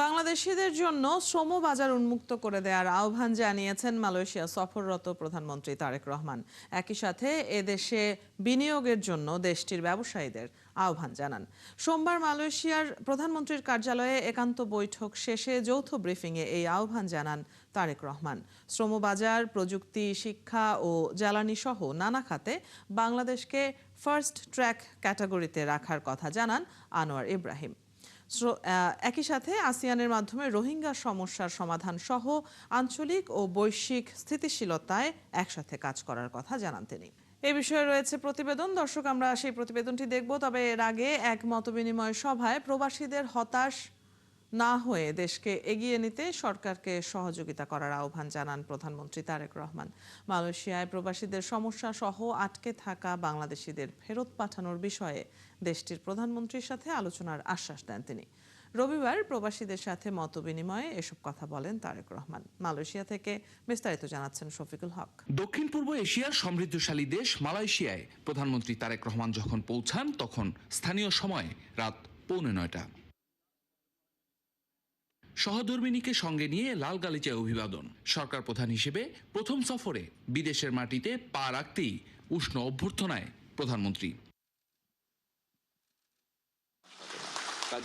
বাংলাদেশিদের জন্য শ্রম বাজার উন্মুক্ত করে দেওয়ার আহ্বান জানিয়েছেন মালয়েশিয়া সফররত প্রধানমন্ত্রী তারেক রহমান। একই সাথে এদেশে বিনিয়োগের জন্য দেশটির ব্যবসায়ীদের আহ্বান জানান। সোমবার মালয়েশিয়ার প্রধানমন্ত্রীর কার্যালয়ে একান্ত বৈঠক শেষে যৌথ ব্রিফিংয়ে এই আহ্বান জানান তারেক রহমান। শ্রমবাজার, প্রযুক্তি, শিক্ষা ও জ্বালানি সহ নানা খাতে বাংলাদেশকে ফার্স্ট ট্র্যাক ক্যাটাগরিতে রাখার কথা জানান আনোয়ার ইব্রাহিম। একই সাথে আসিয়ানের মাধ্যমে রোহিঙ্গা সমস্যার সমাধান সহ আঞ্চলিক ও বৈশ্বিক স্থিতিশীলতায় একসাথে কাজ করার কথা জানান তিনি। এ বিষয়ে রয়েছে প্রতিবেদন। দর্শক, আমরা সেই প্রতিবেদনটি দেখব। তবে এর আগে এক মতবিনিময় সভায় প্রবাসীদের হতাশ না হয়ে দেশকে এগিয়ে নিতে সরকারকে সহযোগিতা করার আহ্বান জানান প্রধানমন্ত্রী তারেক রহমান। মালয়েশিয়ায় প্রবাসীদের সমস্যা সহ আটকে থাকা বাংলাদেশিদের ফেরত পাঠানোর বিষয়ে দেশটির প্রধানমন্ত্রীর সাথে আলোচনার আশ্বাস দেন তিনি। রবিবার প্রবাসীদের সাথে মতবিনিময়ে এসব কথা বলেন তারেক রহমান। মালয়েশিয়া থেকে বিস্তারিত জানাচ্ছেন শফিকুল হক। দক্ষিণ পূর্ব এশিয়ার সমৃদ্ধশালী দেশ মালয়েশিয়ায় প্রধানমন্ত্রী তারেক রহমান যখন পৌঁছান তখন স্থানীয় সময় রাত 8:45। সহধর্মিনীকে সঙ্গে নিয়ে লাল গালিচায় অভিবাদন। সরকার প্রধান হিসেবে প্রথম সফরে বিদেশের মাটিতে পা রাখতেই উষ্ণ অভ্যর্থনায় প্রধানমন্ত্রী।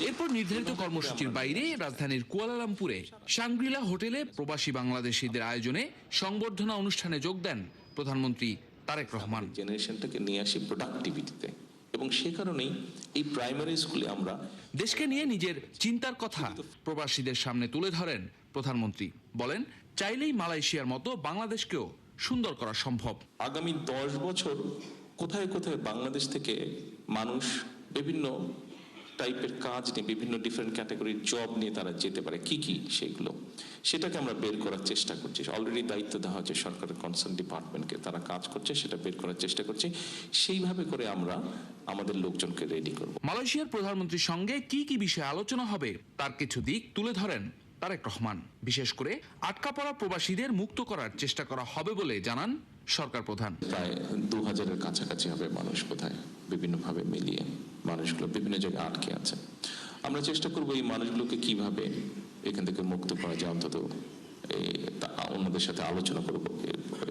এরপর নির্ধারিত কর্মসূচির বাইরে রাজধানীর কুয়ালালামপুরে শাংগ্রিলা হোটেলে প্রবাসী বাংলাদেশিদের আয়োজনে সংবর্ধনা অনুষ্ঠানে যোগ দেন প্রধানমন্ত্রী তারেক রহমান। জেনারেশনটাকে নিয়ে আসি প্রোডাক্টিভিটিতে, এবং সে কারণেই এই প্রাইমারি স্কুলে আমরা দেশকে নিয়ে নিজের চিন্তার কথা প্রবাসীদের সামনে তুলে ধরেন প্রধানমন্ত্রী। বলেন, চাইলেই মালয়েশিয়ার মতো বাংলাদেশকেও সুন্দর করা সম্ভব। আগামী 10 বছর কোথায় কোথায় বাংলাদেশ থেকে মানুষ বিভিন্ন টাইপের কাজ নিয়ে, বিভিন্ন ডিফারেন্ট ক্যাটাগরির জব নিয়ে তারা যেতে পারে, কি কি সেটাকে আমরা বের করার চেষ্টা করছি। অলরেডি দায়িত্ব দেওয়া হচ্ছে সরকারের কনসার্ন ডিপার্টমেন্টকে, তারা কাজ করছে, সেটা বের করার চেষ্টা করছে। সেইভাবে করে আমরা আমাদের লোকজনকে রেডি করব। মালয়েশিয়ার প্রধানমন্ত্রীর সঙ্গে কি কি বিষয়ে আলোচনা হবে তার কিছু দিক তুলে ধরেন তারেক রহমান। বিশেষ করে আটকা পড়া প্রবাসীদের মুক্ত করার চেষ্টা করা হবে বলে জানান সরকার প্রধান। প্রায় 2000-এর কাছাকাছি হবে মানুষ, কোথায় বিভিন্নভাবে মিলিয়ে মানুষগুলো বিভিন্ন জায়গায় আটকে আছে। আমরা চেষ্টা করব এই মানুষগুলোকে কিভাবে এখান থেকে মুক্ত করা যায়, অন্তত অন্যদের সাথে আলোচনা করব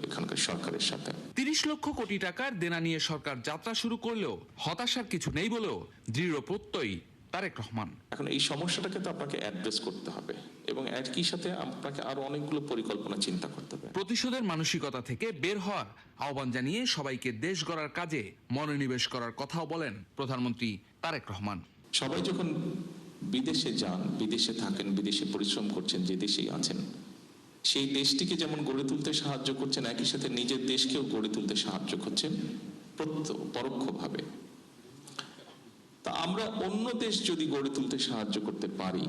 এখানকার সরকারের সাথে। 30 লক্ষ কোটি টাকার দেনা নিয়ে সরকার যাত্রা শুরু করলেও হতাশার কিছু নেই বলেও দৃঢ় প্রত্যয়ী তারেক রহমান। এখন এই সমস্যাটাকে তো আপনাকে অ্যাড্রেস করতে হবে, এবং একই সাথে আপনাকে আরো অনেকগুলো পরিকল্পনা চিন্তা করতে হবে। প্রতিশোধের মানসিকতা থেকে বের হওয়ার আহ্বান জানিয়ে সবাইকে দেশ গড়ার কাজে মনোনিবেশ করার কথাও বলেন প্রধানমন্ত্রী তারেক রহমান। সবাই যখন বিদেশে যান, বিদেশে থাকেন, বিদেশে পরিশ্রম করছেন, যে দেশেই আছেন, সেই দেশটিকে যেমন গড়ে তুলতে সাহায্য করছেন, একই সাথে নিজের দেশকেও গড়ে তুলতে সাহায্য করছেন পরোক্ষভাবে। তা আমরা অন্য দেশ যদি গড়ে তুলতে সাহায্য করতে পারি,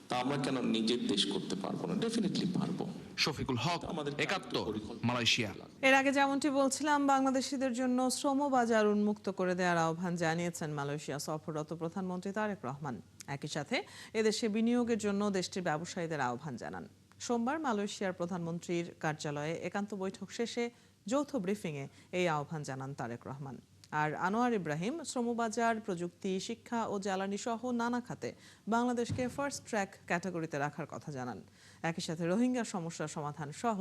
তা আমরা কেন নিজের দেশ করতে পারবো না? ডেফিনেটলি পারবো। শফিকুল হক, একাত্তর, মালয়েশিয়া। এর আগে যেমনটি বলছিলাম, বাংলাদেশিদের জন্য শ্রম বাজার উন্মুক্ত করে দেওয়ার আহ্বান জানিয়েছেন মালয়েশিয়া সফররত প্রধানমন্ত্রী তারেক রহমান। একই সাথে এদেশে বিনিয়োগের জন্য দেশটির ব্যবসায়ীদের আহ্বান জানান। সোমবার মালয়েশিয়ার প্রধানমন্ত্রীর কার্যালয়ে একান্ত বৈঠক শেষে যৌথ ব্রিফিংয়ে এই আহ্বান জানান তারেক রহমান। আর আনোয়ার ইব্রাহিম শ্রমবাজার, প্রযুক্তি, শিক্ষা ও জ্বালানি সহ নানা খাতে বাংলাদেশকে ফার্স্ট ট্র্যাক ক্যাটাগরিতে রাখার কথা জানান। একই সাথে রোহিঙ্গা সমস্যার সমাধান সহ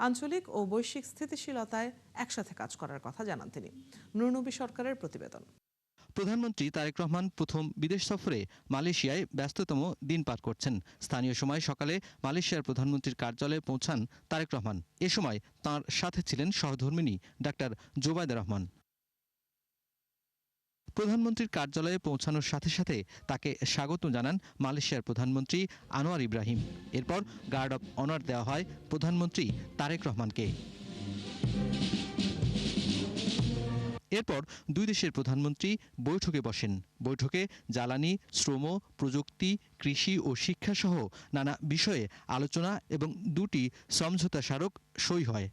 আঞ্চলিক ও বৈশ্বিক স্থিতিশীলতায় একসাথে কাজ করার কথা জানান তিনি। নুরনবী সরকারের প্রতিবেদন। প্রধানমন্ত্রী তারেক রহমান প্রথম বিদেশ সফরে মালয়েশিয়ায় ব্যস্ততম দিন পার করছেন। স্থানীয় সময় সকালে মালয়েশিয়ার প্রধানমন্ত্রীর কার্যালয়ে পৌঁছান তারেক রহমান। এ সময় তাঁর সাথে ছিলেন সহধর্মিণী ডাক্তার জোবায়দা রহমান। প্রধানমন্ত্রীর কার্যালয়ে পৌঁছানোর সাথে সাথে তাকে স্বাগত জানান মালয়েশিয়ার প্রধানমন্ত্রী আনোয়ার ইব্রাহিম। এরপর গার্ড অব অনার দেওয়া হয় প্রধানমন্ত্রী তারেক রহমানকে। এরপর দুই দেশের প্রধানমন্ত্রী বৈঠকে বসেন। বৈঠকে জ্বালানি, শ্রম, প্রযুক্তি, কৃষি ও শিক্ষা সহ নানা বিষয়ে আলোচনা এবং দুটি সমঝোতা স্মারক সই হয়।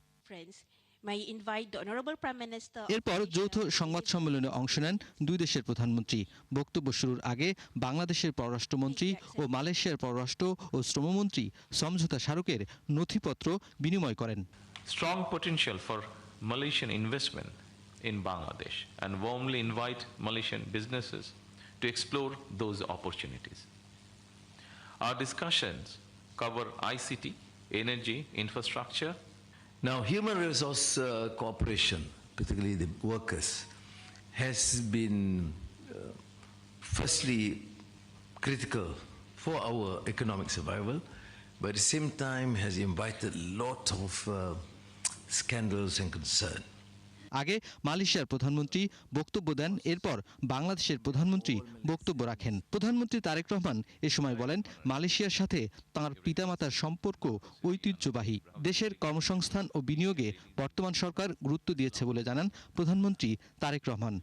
এরপর যৌথ সংবাদ সম্মেলনে অংশ নেন দুই দেশের প্রধানমন্ত্রী। বক্তব্য শুরুর আগে বাংলাদেশের পররাষ্ট্রমন্ত্রী ও মালয়েশিয়ার পররাষ্ট্র ও শ্রমমন্ত্রী সমঝোতা স্মারকের নথিপত্র বিনিময় করেন। Strong potential for Malaysian investment in Bangladesh and warmly invite Malaysian businesses to explore those opportunities. Our discussions cover ICT, energy, infrastructure. Now, human resource cooperation, particularly the workers, has been firstly critical for our economic survival, but at the same time has invited a lot of scandals and concern. আগে মালয়েশিয়ার প্রধানমন্ত্রী বক্তব্য দেন, এরপর বাংলাদেশের প্রধানমন্ত্রী বক্তব্য রাখেন। প্রধানমন্ত্রী তারেক রহমান এ সময় বলেন, মালয়েশিয়ার সাথে তাঁর পিতামাতার সম্পর্ক ঐতিহ্যবাহী। দেশের কর্মসংস্থান ও বিনিয়োগে বর্তমান সরকার গুরুত্ব দিয়েছে বলে জানান প্রধানমন্ত্রী তারেক রহমান।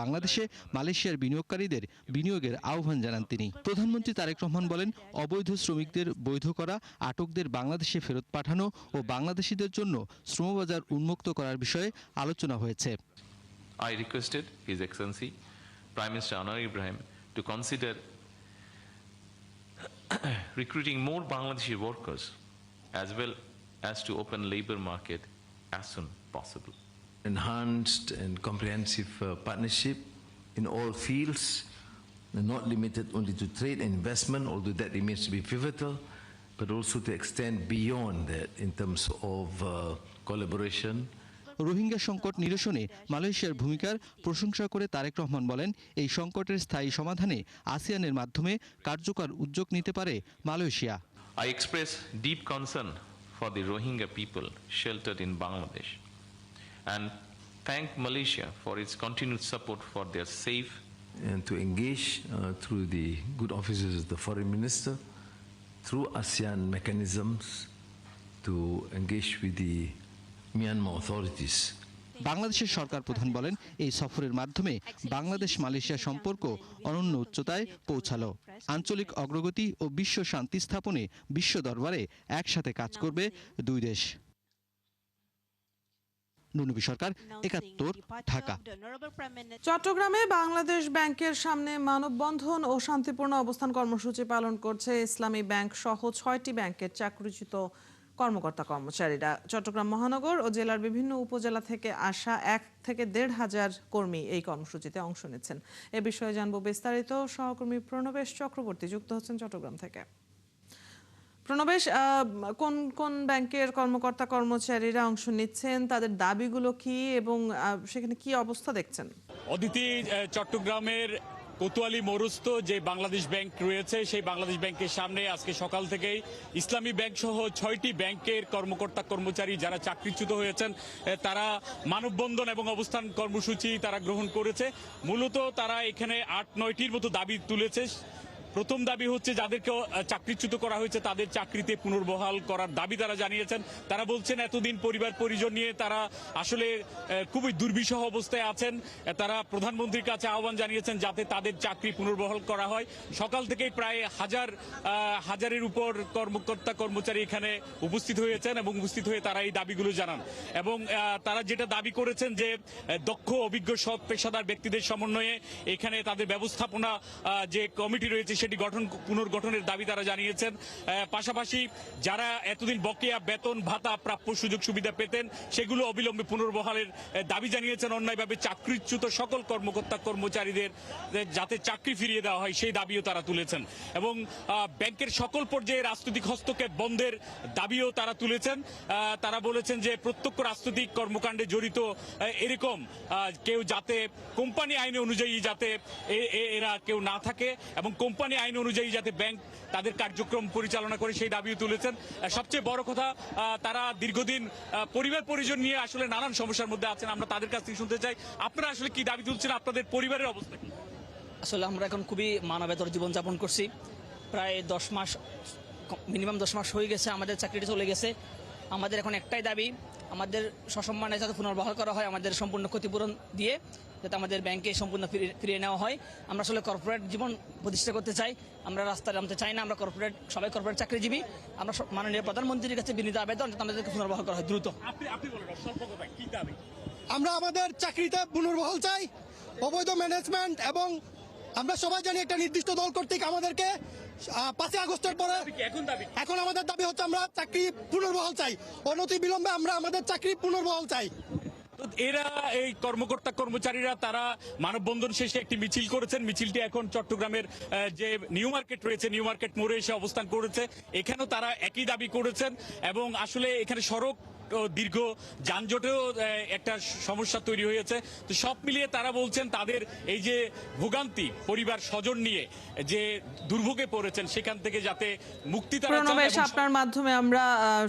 বাংলাদেশে মালয়েশিয়ার বিনিয়োগকারীদের বিনিয়োগের আহ্বান জানান তিনি। প্রধানমন্ত্রী তারেক রহমান বলেন, অবৈধ শ্রমিকদের বৈধ করা, আটকদের বাংলাদেশে ফেরত পাঠানো ও বাংলাদেশিদের জন্য শ্রমবাজার উন্মুক্ত করার বিষয়ে আলোচনা হয়েছে। I requested His Excellency Prime Minister Anwar Ibrahim to consider recruiting more Bangladeshi workers as well as to open labor market as soon possible. Enhanced and comprehensive partnership in all fields, not limited only to trade and investment, although that remains to be pivotal, but also to extend beyond that in terms of collaboration. Rohingya সংকট নিরসনে মালয়েশিয়ার ভূমিকার প্রশংসা করে তারেক রহমান বলেন, এই সংকটের স্থায়ী সমাধানে আসিয়ানের মাধ্যমে কার্যকর উদ্যোগ নিতে পারে Malaysia. I express deep concern for the Rohingya people sheltered in Bangladesh and thank Malaysia for its continued support for their safe And to engage through the good offices of the foreign minister, through ASEAN mechanisms, to engage with the Myanmar authorities. বাংলাদেশের সরকার প্রধান বলেন, এই সফরের মাধ্যমে Bangladesh Malaysia সম্পর্ক অনন্য উচ্চতায় পৌঁছালো। আঞ্চলিক অগ্রগতি ও বিশ্ব শান্তি স্থাপনে বিশ্ব দরবারে একসাথে কাজ করবে দুই দেশ। নুনবী সরকার, ৭১, ঢাকা। চট্টগ্রামে বাংলাদেশ ব্যাংকের সামনে মানববন্ধন ও শান্তিপূর্ণ অবস্থান কর্মসূচি পালন করছে ইসলামী ব্যাংক সহ ৬টি ব্যাংকের চাকরিচ্যুত কর্মকর্তা কর্মচারীরা। চট্টগ্রাম মহানগর ও জেলার বিভিন্ন উপজেলা থেকে আসা ১ থেকে ১.৫ হাজার কর্মী এই কর্মসূচিতে অংশ নিচ্ছেন। এ বিষয়ে জানবো বিস্তারিত। সহকর্মী প্রণবেশ চক্রবর্তী যুক্ত হচ্ছেন চট্টগ্রাম থেকে। প্রণবেশ, কোন কোন ব্যাংকের কর্মকর্তা কর্মচারীরা অংশ নিচ্ছেন, তাদের দাবিগুলো কি এবং সেখানে কি অবস্থা দেখছেন? অদিতি, চট্টগ্রামের কোতোয়ালি মোরস্থ যে বাংলাদেশ ব্যাংক রয়েছে সেই বাংলাদেশ ব্যাংকের সামনে আজকে সকাল থেকেই ইসলামী ব্যাংক সহ ৬টি ব্যাংকের কর্মকর্তা কর্মচারী যারা চাকরিচ্যুত হয়েছেন তারা মানববন্ধন এবং অবস্থান কর্মসূচি তারা গ্রহণ করেছে। মূলত তারা এখানে ৮-৯টির মতো দাবি তুলেছে। প্রথম দাবি হচ্ছে যাদেরকে চাকরিচ্যুত করা হয়েছে তাদের চাকরিতে পুনর্বহাল করার দাবি তারা জানিয়েছেন। তারা বলছেন এতদিন পরিবার পরিজন নিয়ে তারা আসলে খুবই দুর্বিষহ অবস্থায় আছেন। তারা প্রধানমন্ত্রীর কাছে আহ্বান জানিয়েছেন যাতে তাদের চাকরি পুনর্বহাল করা হয়। সকাল থেকেই প্রায় হাজারের উপর কর্মকর্তা কর্মচারী এখানে উপস্থিত হয়েছেন এবং উপস্থিত হয়ে তারা এই দাবিগুলো জানান এবং তারা যেটা দাবি করেছেন যে দক্ষ অভিজ্ঞ সৎ পেশাদার ব্যক্তিদের সমন্বয়ে এখানে তাদের ব্যবস্থাপনা যে কমিটি রয়েছে সেটি পুনর্গঠনের দাবি তারা জানিয়েছেন। পাশাপাশি যারা এতদিন বকেয়া বেতন ভাতা প্রাপ্য সুযোগ সুবিধা পেতেন সেগুলো অবিলম্বে পুনর্বহালের দাবি জানিয়েছেন। অন্যায়ভাবে চাকরিচ্যুত সকল কর্মকর্তা কর্মচারীদের যাতে চাকরি ফিরিয়ে দেওয়া হয় সেই দাবিও তারা তুলেছেন এবং ব্যাংকের সকল পর্যায়ে রাজনৈতিক হস্তক্ষেপ বন্ধের দাবিও তারা তুলেছেন। তারা বলেছেন যে প্রত্যক্ষ রাজনৈতিক কর্মকাণ্ডে জড়িত এরকম কেউ যাতে কোম্পানি আইন অনুযায়ী যাতে এরা কেউ না থাকে এবং কোম্পানি আইন অনুযায়ী যাতে ব্যাংক তাদের কার্যক্রম পরিচালনা করে সেই দাবিও তুলেছেন। সবচেয়ে বড় কথা, তারা দীর্ঘদিন পরিবার পরিজন নিয়ে আসলে নানান সমস্যার মধ্যে আছেন। আমরা তাদের কাছ থেকে শুনতে চাই আপনারা আসলে কি দাবি তুলছেন, আপনাদের পরিবারের অবস্থা কি? আসলে আমরা এখন খুবই মানবেতর জীবনযাপন করছি। প্রায় ১০ মাস, মিনিমাম ১০ মাস হয়ে গেছে আমাদের চাকরিটা চলে গেছে। আমাদের এখন একটাই দাবি, আমাদের সসম্মানে যাতে পুনর্বহাল করা হয়, আমাদের সম্পূর্ণ ক্ষতিপূরণ দিয়ে যাতে আমাদের ব্যাংকে সম্পূর্ণ ফিরিয়ে নেওয়া হয়। আমরা আসলে কর্পোরেট জীবন প্রতিষ্ঠা করতে চাই, আমরা রাস্তায় নামতে চাই না। আমরা সবাই কর্পোরেট চাকরিজীবী। আমরা মাননীয় প্রধানমন্ত্রীর কাছে বিনীত আবেদন যাতে আমাদেরকে পুনর্বহাল করা হয় দ্রুত। আমরা আমাদের চাকরিতে পুনর্বহাল চাই, অবৈধ ম্যানেজমেন্ট, এবং আমরা সবাই জানি একটা নির্দিষ্ট দল কর্তৃক আমাদেরকে ৫ই আগস্টের পরে এখন আমাদের দাবি হচ্ছে আমরা চাকরি পুনর্বহাল চাই, অনতি বিলম্বে আমরা আমাদের চাকরি পুনর্বহাল চাই। তো এরা এই কর্মকর্তা কর্মচারীরা তারা মানববন্ধন শেষে একটি মিছিল করেছেন। মিছিলটি এখন চট্টগ্রামের যে নিউ মার্কেট রয়েছে, নিউ মার্কেট মোড়ে এসে অবস্থান করেছে। এখানেও তারা একই দাবি করেছেন এবং আসলে এখানে সড়ক দীর্ঘ যানজটেও একটা সমস্যা তৈরি হয়েছে। তো সব মিলিয়ে তারা বলছেন তাদের এই যে ভোগান্তি, পরিবার স্বজন নিয়ে যে দুর্ভোগে পড়েছেন, সেখান থেকে যাতে মুক্তি তারা চান। প্রণবেশ, এবং আপনার মাধ্যমে আমরা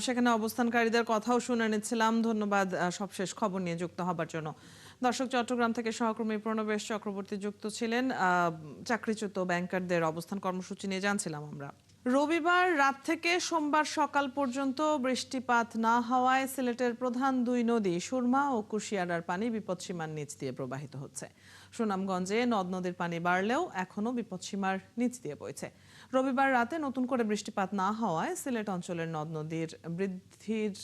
সেখানে অবস্থানকারীদের কথাও শুনে নিচ্ছিলাম। ধন্যবাদ সবশেষ খবর নিয়ে যুক্ত হবার জন্য। দর্শক, চট্টগ্রাম থেকে সহকর্মী প্রণবেশ চক্রবর্তী যুক্ত ছিলেন। চাকরিচ্যুত ব্যাংকারদের অবস্থান কর্মসূচি নিয়ে জানছিলাম আমরা। রবিবার রাত থেকে সোমবার সকাল পর্যন্ত বৃষ্টিপাত না হওয়ায় সিলেটের প্রধান দুই নদী সুরমা ও কুশিয়ারার পানি বিপদসীমার নিচ দিয়ে প্রবাহিত হচ্ছে। সুনামগঞ্জে নদ নদীর পানি বাড়লেও এখনও বিপদসীমার নিচ দিয়ে বইছে। রবিবার রাতে নতুন করে বৃষ্টিপাত না হওয়ায় সিলেট অঞ্চলের নদ নদীর বৃদ্ধির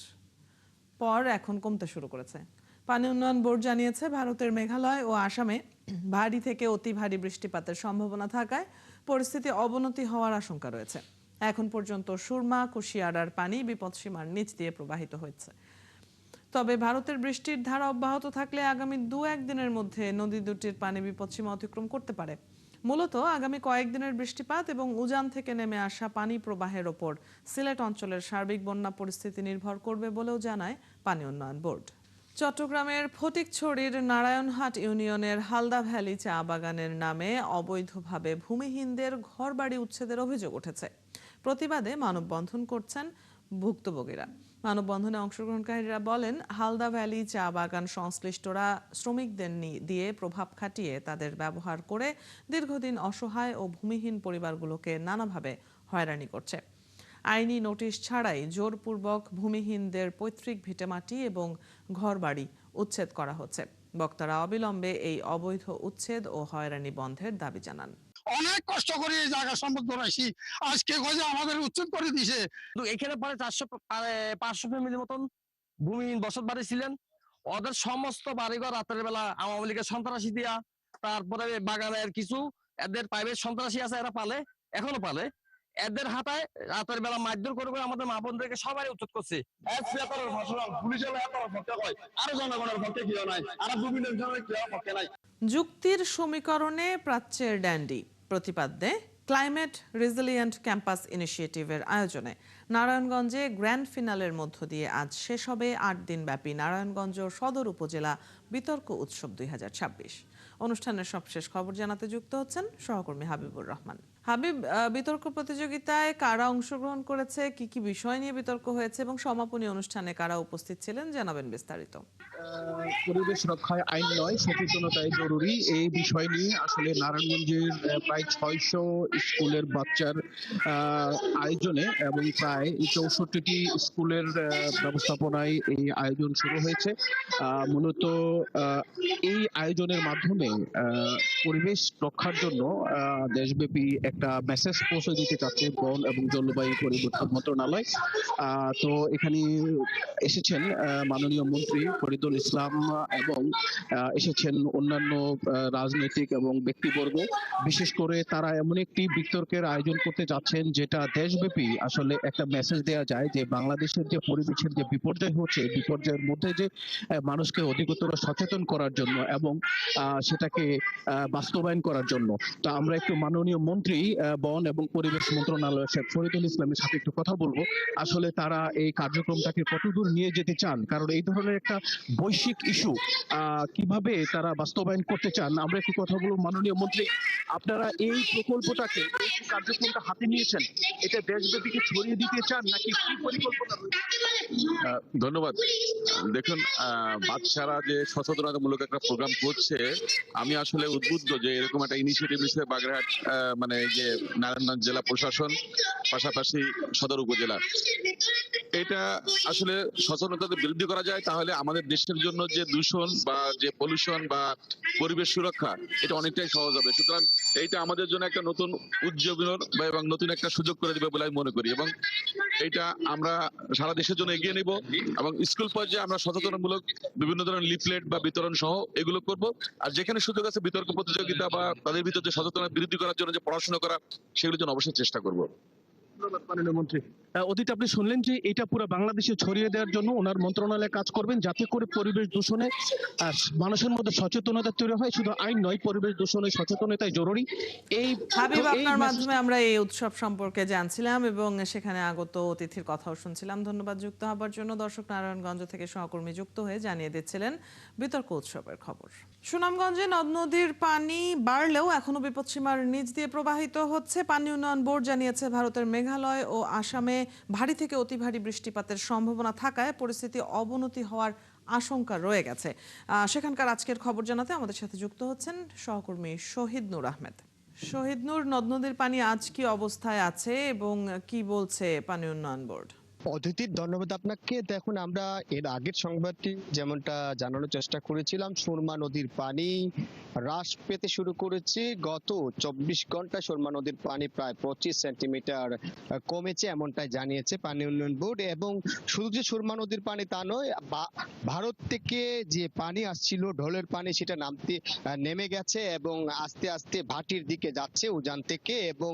পর এখন কমতে শুরু করেছে। পানি উন্নয়ন বোর্ড জানিয়েছে, ভারতের মেঘালয় ও আসামে ভারী থেকে অতি ভারী বৃষ্টিপাতের সম্ভাবনা থাকায় পরিস্থিতি অবনতি হওয়ার আশঙ্কা রয়েছে। এখন পর্যন্ত সুরমা কুশিয়ারার পানি বিপদসীমার নিচ দিয়ে প্রবাহিত হচ্ছে। তবে ভারতের বৃষ্টির ধারা অব্যাহত থাকলে আগামী 2-1 দিনের মধ্যে নদী দুটির পানি বিপদসীমা অতিক্রম করতে পারে। মূলত আগামী কয়েকদিনের বৃষ্টিপাত এবং উজান থেকে নেমে আসা পানি প্রবাহের ওপর সিলেট অঞ্চলের সার্বিক বন্যা পরিস্থিতি নির্ভর করবে বলেও জানায় পানি উন্নয়ন বোর্ড। চট্টগ্রামের ফটিকছড়ির নারায়ণহাট ইউনিয়নের হালদা ভ্যালি চা বাগানের নামে অবৈধভাবে ভূমিহীনদের ঘরবাড়ি উচ্ছেদের অভিযোগ উঠেছে। প্রতিবাদে মানববন্ধন করছেন ভুক্তভোগীরা। মানববন্ধনে অংশগ্রহণকারীরা বলেন, হালদা ভ্যালি চা বাগান সংশ্লিষ্টরা শ্রমিকদের দিয়ে প্রভাব খাটিয়ে তাদের ব্যবহার করে দীর্ঘদিন অসহায় ও ভূমিহীন পরিবারগুলোকে নানাভাবে হয়রানি করছে। আইনি নোটিশ ছাড়াই জোরপূর্বক ভূমিহীনদের পৈতৃক ভিটেমাটি এবং ঘরবাড়ি উচ্ছেদ করা হচ্ছে। বক্তারা অবিলম্বে এই অবৈধ উচ্ছেদ ও হয়রানি বন্ধের দাবি জানান। অনেক কষ্ট করে এই জায়গা সম্পদ করাইছি, আজকে গজে আমাদের উচ্ছেদ করে দিছে। এখানে পরে 400-500 ফ্যামিলির মতন ভূমিহীন বসত বাড়ি ছিলেন। ওদের সমস্ত বাড়িঘর রাতের বেলা আওয়ামী লীগের সন্ত্রাসী দিয়া, তারপরে বাগানের কিছু এদের প্রাইভেট সন্ত্রাসী আছে, এরা পালে, এখনো পালে, এদের হাতায় রাতের বেলা মারধর করে করে আমাদের মা বোনদেরকে সবাই উচ্ছেদ করছে। যুক্তির সমীকরণে প্রাচ্যের ড্যান্ডি প্রতিপাদ্যে ক্লাইমেট রেজিলিয়েন্ট ক্যাম্পাস ইনিশিয়েটিভের আয়োজনে নারায়ণগঞ্জে গ্র্যান্ড ফিনালের মধ্য দিয়ে আজ শেষ হবে 8 দিনব্যাপী নারায়ণগঞ্জ সদর উপজেলা বিতর্ক উৎসব 2026। অনুষ্ঠানের সবশেষ খবর জানাতে যুক্ত হচ্ছেন সহকর্মী হাবিবুর রহমান। হাবিব, বিতর্ক প্রতিযোগিতায় কারা অংশগ্রহণ করেছে, কি কি বিষয় নিয়ে বিতর্ক হয়েছে এবং সমাপনী অনুষ্ঠানে কারা উপস্থিত ছিলেন, জানাবেন বিস্তারিত। পরিবেশ রক্ষায় আইন নয়, সচেতনতাই জরুরি, এই বিষয় নিয়ে আসলে নারায়ণগঞ্জের প্রায় 600 স্কুলের বাচ্চার আয়োজনে এবং প্রায় 64টি স্কুলের ব্যবস্থাপনায় এই আয়োজন শুরু হয়েছে। মূলত এই আয়োজনের মাধ্যমে পরিবেশ রক্ষার জন্য দেশব্যাপী একটা মেসেজ পৌঁছে দিতে চাচ্ছে বন এবং জলবায়ু পরিবর্তন মন্ত্রণালয়। তো এখানে এসেছেন মাননীয় মন্ত্রী ফরিদুল ইসলাম এবং এসেছেন অন্যান্য রাজনৈতিক এবং ব্যক্তিবর্গ। বিশেষ করে তারা এমন একটি বিতর্কের আয়োজন করতে যাচ্ছেন যেটা দেশব্যাপী আসলে একটা মেসেজ দেওয়া যায় যে বাংলাদেশের যে পরিবেশের যে বিপর্যয় হচ্ছে, বিপর্যয়ের মধ্যে যে মানুষকে অধিকতর সচেতন করার জন্য এবং সেটাকে বাস্তবায়ন করার জন্য। তো আমরা একটু মাননীয় মন্ত্রী বন এবং পরিবেশ মন্ত্রণালয় শেখ ফরিদুল ইসলামের সাথে একটু কথা বলবো, আসলে তারা এই কার্যক্রমটাকে কতদূর নিয়ে যেতে চান, কারণ এই ধরনের একটা বৈশ্বিক ইস্যু কিভাবে তারা বাস্তবায়ন করতে চান। আমরা একটু কথা বলবো। মাননীয় মন্ত্রী, আপনারা এই প্রকল্পটাকে, এই কার্যক্রমটা হাতে নিয়েছেন, এটা দেশব্যাপী কি ছড়িয়ে দিতে চান নাকি কি পরিকল্পনা? ধন্যবাদ। দেখুন, বাচ্চারা যে সচেতনতামূলক একটা প্রোগ্রাম করছে, আমি আসলে উদ্বুদ্ধ যে এরকম একটা ইনিশিয়েটিভ নিচ্ছে বাগেরহাট মানে যে নারায়ণগঞ্জ জেলা প্রশাসন, পাশাপাশি সদর উপজেলা। এটা আসলে সচেতনতা বৃদ্ধি করা যায় তাহলে আমাদের দেশের জন্য যে দূষণ বা যে পলিউশন বা পরিবেশ সুরক্ষা, এটা অনেকটাই সহজ হবে। সুতরাং এইটা আমাদের জন্য একটা নতুন উদ্যোগের এবং নতুন একটা সুযোগ করে দিবে বলে আমি মনে করি, এবং এইটা আমরা সারা দেশের জন্য এগিয়ে নিব এবং স্কুল পর্যায়ে আমরা সচেতনমূলক বিভিন্ন ধরনের লিফলেট বা বিতরণ সহ এগুলো করব। আর যেখানে সুযোগ আছে বিতর্ক প্রতিযোগিতা বা তাদের ভিতরে যে সচেতনতা বৃদ্ধি করার জন্য যে পড়াশোনা করা, সেগুলোর জন্য অবশ্যই চেষ্টা করব। ধন্যবাদ মাননীয় মন্ত্রী। অতীতে আপনি শুনলেন যে এটা পুরো বাংলাদেশে ছড়িয়ে দেওয়ার জন্য ওনার মন্ত্রণালয় কাজ করবেন, যাতে করে পরিবেশ দূষণে মানুষের মধ্যে সচেতনতা তৈরি হয়। শুধু আইন নয়, পরিবেশ দূষণে সচেতনতাই জরুরি। হাবিব, আপনার মাধ্যমে আমরা এই উৎসব সম্পর্কে জানছিলাম এবং সেখানে আগত অতিথির কথাও শুনছিলাম। ধন্যবাদ যুক্ত হবার জন্য। দর্শক, নারায়ণগঞ্জ থেকে সহকর্মী যুক্ত হয়ে জানিয়ে দিচ্ছিলেন বিতর্ক উৎসবের খবর। সুনামগঞ্জে নদ নদীর পানি বাড়লেও এখনো বিপদসীমার নিচ দিয়ে প্রবাহিত হচ্ছে। পানি উন্নয়ন বোর্ড জানিয়েছে, ভারতের মেঘালয় ও আসামে ভারী থেকে অতি ভারী বৃষ্টিপাতের সম্ভাবনা থাকায় পরিস্থিতি অবনতি হওয়ার আশঙ্কা রয়ে গেছে। সেখানকার আজকের খবর জানাতে আমাদের সাথে যুক্ত হচ্ছেন সহকর্মী শহীদ নূর আহমেদ। শহীদ নূর, নদ নদীর পানি আজ কি অবস্থায় আছে এবং কি বলছে পানি উন্নয়ন বোর্ড? অতিথির ধন্যবাদ আপনাকে। দেখুন, আমরা এর আগের সংবাদটি যেমনটা জানানোর চেষ্টা করেছিলাম, সুরমা নদীর পানি হ্রাস পেতে শুরু করেছে। গত 24 ঘন্টায় সুরমা নদীর পানি প্রায় 25 সেন্টিমিটার কমেছে, এমনটাই জানিয়েছে পানি উন্নয়ন বোর্ড। এবং শুধু যে সুরমা নদীর পানি তা নয়, ভারত থেকে যে পানি আসছিল, ঢলের পানি, সেটা নেমে গেছে এবং আস্তে আস্তে ভাটির দিকে যাচ্ছে উজান থেকে। এবং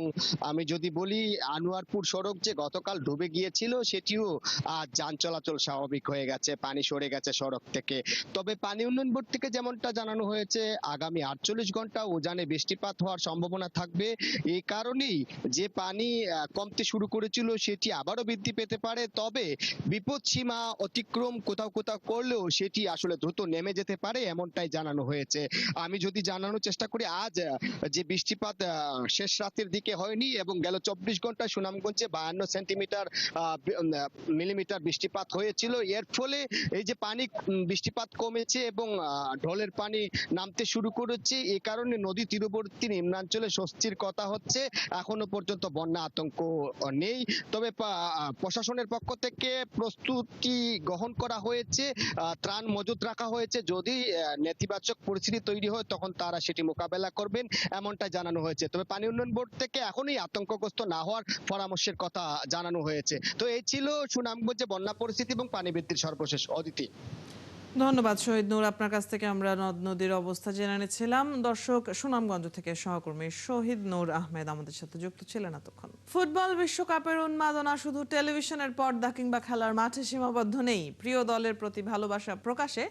আমি যদি বলি, আনোয়ারপুর সড়ক যে গতকাল ডুবে গিয়েছিল, সেটিও আজ যান চলাচল স্বাভাবিক হয়ে গেছে, পানি সরে গেছে সড়ক থেকে। তবে পানি উন্নয়ন বোর্ড থেকে যেমনটা জানানো হয়েছে, আগামী 48 ঘন্টা উজানে বৃষ্টিপাত হওয়ার সম্ভাবনা থাকবে। এই কারণেই যে পানি কমতে শুরু করেছিল, সেটি আবারও বৃদ্ধি পেতে পারে। তবে বিপদ সীমা অতিক্রম কোথাও কোথাও করলেও সেটি আসলে দ্রুত নেমে যেতে পারে, এমনটাই জানানো হয়েছে। আমি যদি জানানোর চেষ্টা করি, আজ যে বৃষ্টিপাত শেষ রাতের দিকে হয়নি এবং গেল 24 ঘন্টায় সুনামগঞ্জে 52 মিলিমিটার বৃষ্টিপাত হয়েছিল। এর ফলে এই যে পানি বৃষ্টিপাত কমেছে এবং ঢলের পানি নামতে শুরু করেছে, এই কারণে নদী তীরবর্তী নিম্নাঞ্চলে স্বস্তির কথা হচ্ছে। এখনো পর্যন্ত বন্যা আতঙ্ক নেই। তবে প্রশাসনের পক্ষ থেকে প্রস্তুতি গ্রহণ করা হয়েছে, ত্রাণ মজুত রাখা হয়েছে। যদি নেতিবাচক পরিস্থিতি তৈরি হয়, তখন তারা সেটি মোকাবেলা করবেন, এমনটা জানানো হয়েছে। তবে পানি উন্নয়ন বোর্ড থেকে এখনই আতঙ্কগ্রস্ত না হওয়ার পরামর্শের কথা জানানো হয়েছে। তো এই ছিল সুনামগঞ্জে বন্যা পরিস্থিতি এবং পানি বৃদ্ধির সর্বশেষ। অদিতি, ধন্যবাদ শহীদ নূর। আপনার কাছ থেকে আমরা নদ নদীর অবস্থা জেনে নিচ্ছিলাম। দর্শক, সুনামগঞ্জ থেকে সহকর্মী শহীদ নূর আহমেদ আমাদের সাথে যুক্ত ছিলেন এতক্ষণ। ফুটবল বিশ্বকাপের উন্মাদনা শুধু টেলিভিশনের পর্দা কিংবা খেলার মাঠে সীমাবদ্ধ নেই। প্রিয় দলের প্রতি ভালোবাসা প্রকাশে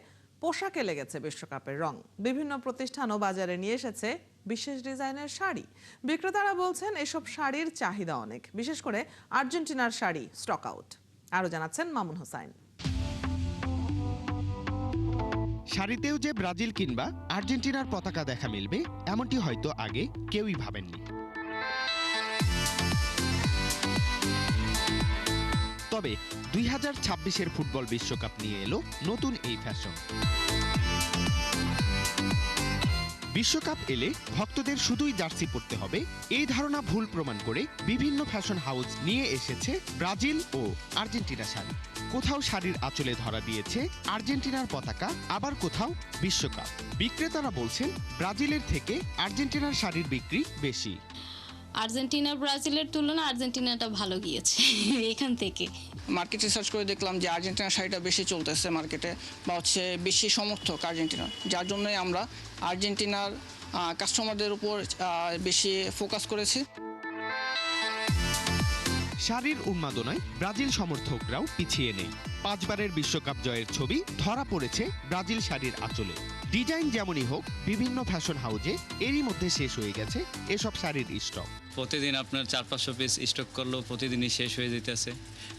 পোশাকে লেগেছে বিশ্বকাপের রং। বিভিন্ন প্রতিষ্ঠানও বাজারে নিয়ে এসেছে বিশেষ ডিজাইনের শাড়ি। বিক্রেতারা বলছেন, এসব শাড়ির চাহিদা অনেক, বিশেষ করে আর্জেন্টিনার শাড়ি স্টক আউট। আরো জানাচ্ছেন মামুন হোসাইন। শাড়িতেও যে ব্রাজিল কিংবা আর্জেন্টিনার পতাকা দেখা মিলবে, এমনটি হয়তো আগে কেউই ভাবেননি। তবে 2026-এর ফুটবল বিশ্বকাপ নিয়ে এলো নতুন এই ফ্যাশন। বিশ্বকাপ এলে ভক্তদের শুধুই জার্সি পরতে হবে, এই ধারণা ভুল প্রমাণ করে বিভিন্ন ফ্যাশন হাউস নিয়ে এসেছে ব্রাজিল ও আর্জেন্টিনা শাড়ি। কোথাও শাড়ির আঁচলে ধরা দিয়েছে আর্জেন্টিনার পতাকা, আবার কোথাও বিশ্বকাপ। বিক্রেতারা বলছেন, ব্রাজিলের থেকে আর্জেন্টিনার শাড়ির বিক্রি বেশি। আর্জেন্টিনা ব্রাজিলের তুলনায় আর্জেন্টিনাটা ভালো গিয়েছে এখান থেকে। মার্কেট রিসার্চ করে দেখলাম যে আর্জেন্টিনার শাড়িটা বেশি চলতেছে মার্কেটে, বা হচ্ছে বেশি সমর্থক আর্জেন্টিনার, যার জন্যই আমরা আর্জেন্টিনার কাস্টমারদের উপর বেশি ফোকাস করেছি। শাড়ির উন্মাদনায় ব্রাজিল সমর্থকরাও পিছিয়ে নেই। 5 বারের বিশ্বকাপ জয়ের ছবি ধরা পড়েছে ব্রাজিল শাড়ির আঁচলে। ডিজাইন যেমনই হোক, বিভিন্ন ফ্যাশন হাউজে এরই মধ্যে শেষ হয়ে গেছে এসব শাড়ির স্টক। প্রতিদিন আপনার 400-500 পিস স্টক করলেও প্রতিদিনই শেষ হয়ে যেতেছে।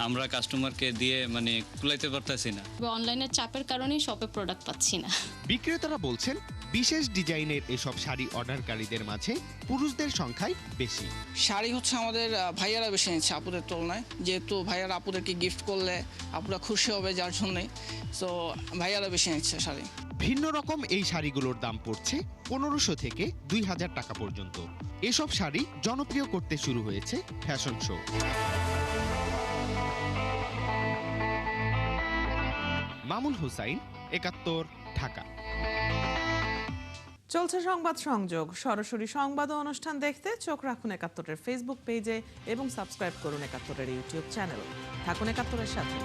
আমরা কাস্টমারকে দিয়ে কুলাইতে পারতেছি না। অনলাইনের চাপের কারণেই শপে প্রোডাক্ট পাচ্ছি না। বিক্রেতারা বলছেন, বিশেষ ডিজাইনের এসব শাড়ি অর্ডারকারীদের মাঝে পুরুষদের সংখ্যাই বেশি। শাড়ি হচ্ছে আমাদের ভাইয়ারা বেশি নিচ্ছে আপুদের তুলনায়, যেহেতু ভাইয়ারা আপুদেরকে গিফট করলে আপুরা খুশি হবে, যার জন্যই তো ভাইয়ারা বেশি নিচ্ছে শাড়ি। ভিন্ন রকম এই শাড়িগুলোর দাম পড়ছে 1500 থেকে 2000 টাকা পর্যন্ত। এসব শাড়ি জনপ্রিয় করতে শুরু হয়েছে ফ্যাশন শো। মামুন হোসাইন, 71, ঢাকা। চলছে সংবাদ সংযোগ। সরাসরি সংবাদ ও অনুষ্ঠান দেখতে চোখ রাখুন 71-এর ফেসবুক পেজে এবং সাবস্ক্রাইব করুন 71-এর ইউটিউব চ্যানেল। থাকুন 71-এর সাথে।